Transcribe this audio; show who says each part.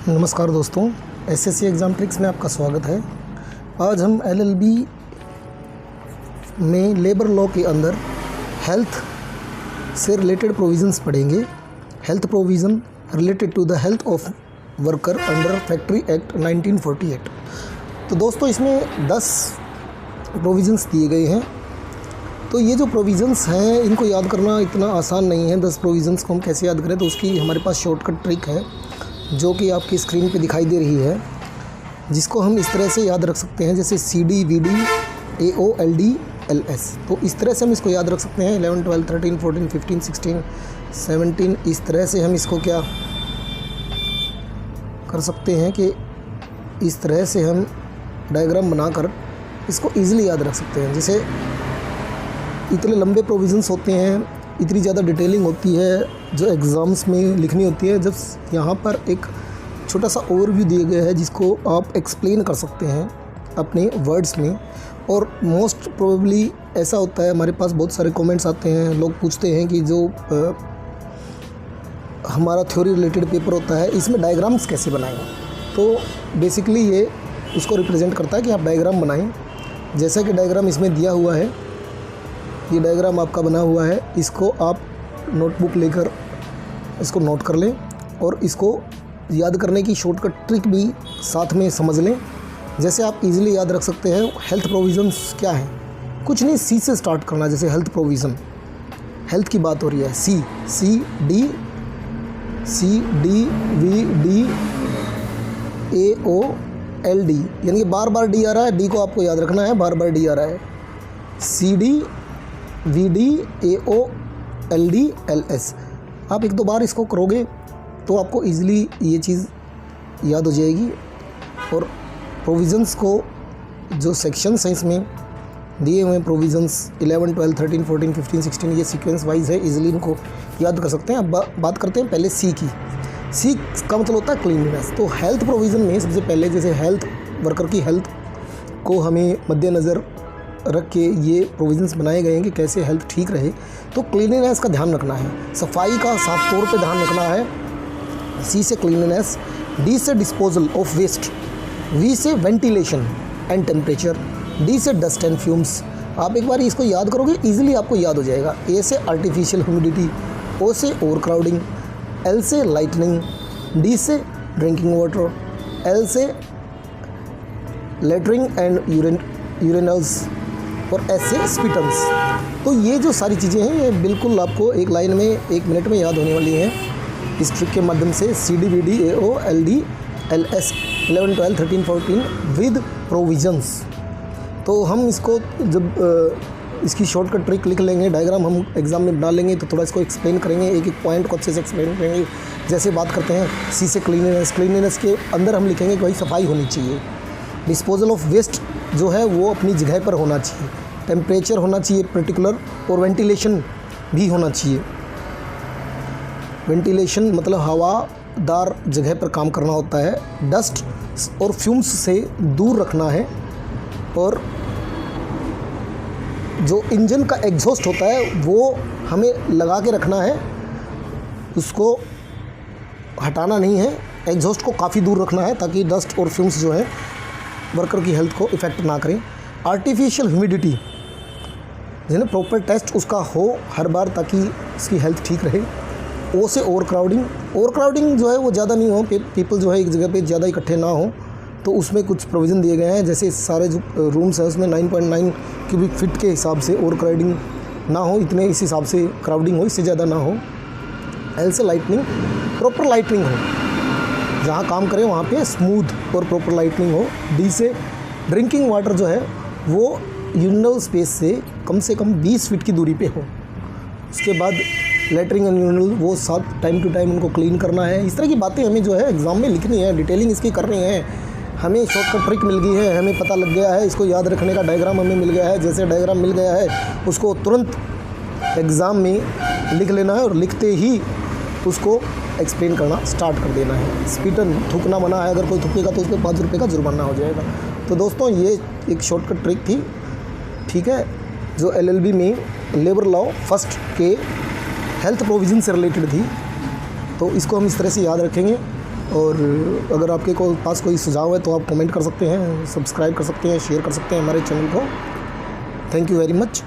Speaker 1: नमस्कार दोस्तों, SSC exam tricks में आपका स्वागत है। आज हम एलएलबी में लेबर लॉ के अंदर हेल्थ से रिलेटेड प्रोविज़न्स पढ़ेंगे। Health provision related to the health of worker under factory act 1948। तो दोस्तों इसमें 10 प्रोविज़न्स दिए गए हैं। तो ये जो प्रोविज़न्स हैं इनको याद करना इतना आसान नहीं है। 10 प्रोविज़न्स को हम कैसे याद करें, तो उसकी हमारे पास शॉर्टकट ट्रिक है जो कि आपकी स्क्रीन पे दिखाई दे रही है, जिसको हम इस तरह से याद रख सकते हैं जैसे CD, VD, AO, LD, LS। तो इस तरह से हम इसको याद रख सकते हैं। 11, 12, 13, 14, 15, 16, 17 इस तरह से हम इसको क्या कर सकते हैं कि इस तरह से हम डायग्राम बनाकर इसको ईज़िली याद रख सकते हैं। जैसे इतने लंबे प्रोविज़न्स होते हैं, इतनी ज़्यादा डिटेलिंग होती है जो एग्ज़ाम्स में लिखनी होती है। जब यहाँ पर एक छोटा सा ओवरव्यू दिया गया है जिसको आप एक्सप्लेन कर सकते हैं अपने वर्ड्स में। और मोस्ट प्रोबेबली ऐसा होता है, हमारे पास बहुत सारे कमेंट्स आते हैं, लोग पूछते हैं कि जो हमारा थ्योरी रिलेटेड पेपर होता है इसमें डायग्राम्स कैसे बनाएं। तो बेसिकली ये उसको रिप्रेजेंट करता है कि आप डायग्राम बनाएं। जैसा कि डायग्राम इसमें दिया हुआ है, ये डायग्राम आपका बना हुआ है, इसको आप नोटबुक लेकर इसको नोट कर लें और इसको याद करने की शॉर्टकट ट्रिक भी साथ में समझ लें। जैसे आप इजीली याद रख सकते हैं हेल्थ प्रोविज़न्स क्या है। कुछ नहीं, सी से स्टार्ट करना। जैसे हेल्थ प्रोविज़न, हेल्थ की बात हो रही है, C D V D AO LD, यानी कि बार बार D आ रहा है, D को आपको याद रखना है, बार बार D आ रहा है। CD VD AO LD LS। आप एक दो बार इसको करोगे तो आपको ईज़िली ये चीज़ याद हो जाएगी। और प्रोविज़न्स को जो सेक्शंस हैं इसमें दिए हुए हैं, प्रोविज़न्स 11, 12, 13, 14, 15, 16 ये सीक्वेंस वाइज है, ईज़िली इनको याद कर सकते हैं। अब बात करते हैं पहले C की। C का मतलब होता है क्लीनलीनेस। तो हेल्थ प्रोविज़न में सबसे पहले जैसे हेल्थ वर्कर की हेल्थ को हमें मद्देनज़र रख के ये प्रोविज़न्स बनाए गए हैं कि कैसे हेल्थ ठीक रहे। तो क्लीनलीनेस का ध्यान रखना है, सफाई का साफ तौर पे ध्यान रखना है। C से क्लीनलीनेस, D से डिस्पोजल ऑफ वेस्ट, V से वेंटिलेशन एंड टेम्परेचर, D से डस्ट एंड फ्यूम्स। आप एक बार इसको याद करोगे ईजिली आपको याद हो जाएगा। A से आर्टिफिशियल ह्यूमिडिटी, O से ओवर क्राउडिंग, L से लाइटनिंग, D से ड्रिंकिंग वाटर, L से लेटरिंग एंड यूरिनल्स और S से स्पिटल्स। तो ये जो सारी चीज़ें हैं ये बिल्कुल आपको एक लाइन में 1 मिनट में याद होने वाली हैं इस ट्रिक के माध्यम से। CD VD AO LD LS 11, 12, 13, 14 with provisions. तो हम इसको जब इसकी शॉर्टकट ट्रिक लिख लेंगे, डायग्राम हम एग्ज़ाम में बना लेंगे तो थोड़ा इसको एक्सप्लेन करेंगे, एक एक पॉइंट को अच्छे से एक्सप्लेन करेंगे। जैसे बात करते हैं C से क्लीनलीनेस, क्लीनलीनेस के अंदर हम लिखेंगे कि भाई सफाई होनी चाहिए। डिस्पोजल ऑफ वेस्ट जो है वो अपनी जगह पर होना चाहिए, टेम्परेचर होना चाहिए पर्टिकुलर, और वेंटिलेशन भी होना चाहिए। वेंटिलेशन मतलब हवादार जगह पर काम करना होता है। डस्ट और फ्यूम्स से दूर रखना है, और जो इंजन का एग्जॉस्ट होता है वो हमें लगा के रखना है, उसको हटाना नहीं है। एग्जॉस्ट को काफ़ी दूर रखना है ताकि डस्ट और फ्यूम्स जो है वर्कर की हेल्थ को इफ़ेक्ट ना करें। आर्टिफिशियल ह्यूमिडिटी यानी प्रॉपर टेस्ट उसका हो हर बार ताकि इसकी हेल्थ ठीक रहे। O से ओवर क्राउडिंग, ओवर क्राउडिंग जो है वो ज़्यादा नहीं हो, पीपल जो है एक जगह पे ज़्यादा इकट्ठे ना हो, तो उसमें कुछ प्रोविज़न दिए गए हैं। जैसे सारे जो रूम्स हैं उसमें 9.9 क्यूबिक फीट के हिसाब से ओवर क्राउडिंग ना हो, इतने इस हिसाब से क्राउडिंग हो, इससे ज़्यादा ना हो। L से लाइटनिंग, प्रॉपर लाइटनिंग हो, जहाँ काम करें वहाँ पे स्मूथ और प्रॉपर लाइटनिंग हो। D से ड्रिंकिंग वाटर जो है वो यूरिनल स्पेस से कम 20 फीट की दूरी पे हो। उसके बाद लेटरिंग एंड यूरिनल वो साथ टाइम टू टाइम उनको क्लीन करना है। इस तरह की बातें हमें जो है एग्ज़ाम में लिखनी है, डिटेलिंग इसकी करनी है। हमें शॉर्टकट ट्रिक मिल गई है, हमें पता लग गया है, इसको याद रखने का डायग्राम हमें मिल गया है। जैसे डायग्राम मिल गया है उसको तुरंत एग्ज़ाम में लिख लेना है और लिखते ही उसको एक्सप्लेन करना स्टार्ट कर देना है। स्पिटन थूकना मना है, अगर कोई थूकेगा तो उस पर 5 रुपये का जुर्माना हो जाएगा। तो दोस्तों ये एक शॉर्टकट ट्रिक थी, ठीक है, जो LLB में लेबर लॉ फर्स्ट के हेल्थ प्रोविज़न से रिलेटेड थी। तो इसको हम इस तरह से याद रखेंगे और अगर आपके पास कोई सुझाव है तो आप कमेंट कर सकते हैं, सब्सक्राइब कर सकते हैं, शेयर कर सकते हैं हमारे चैनल को। Thank you very much.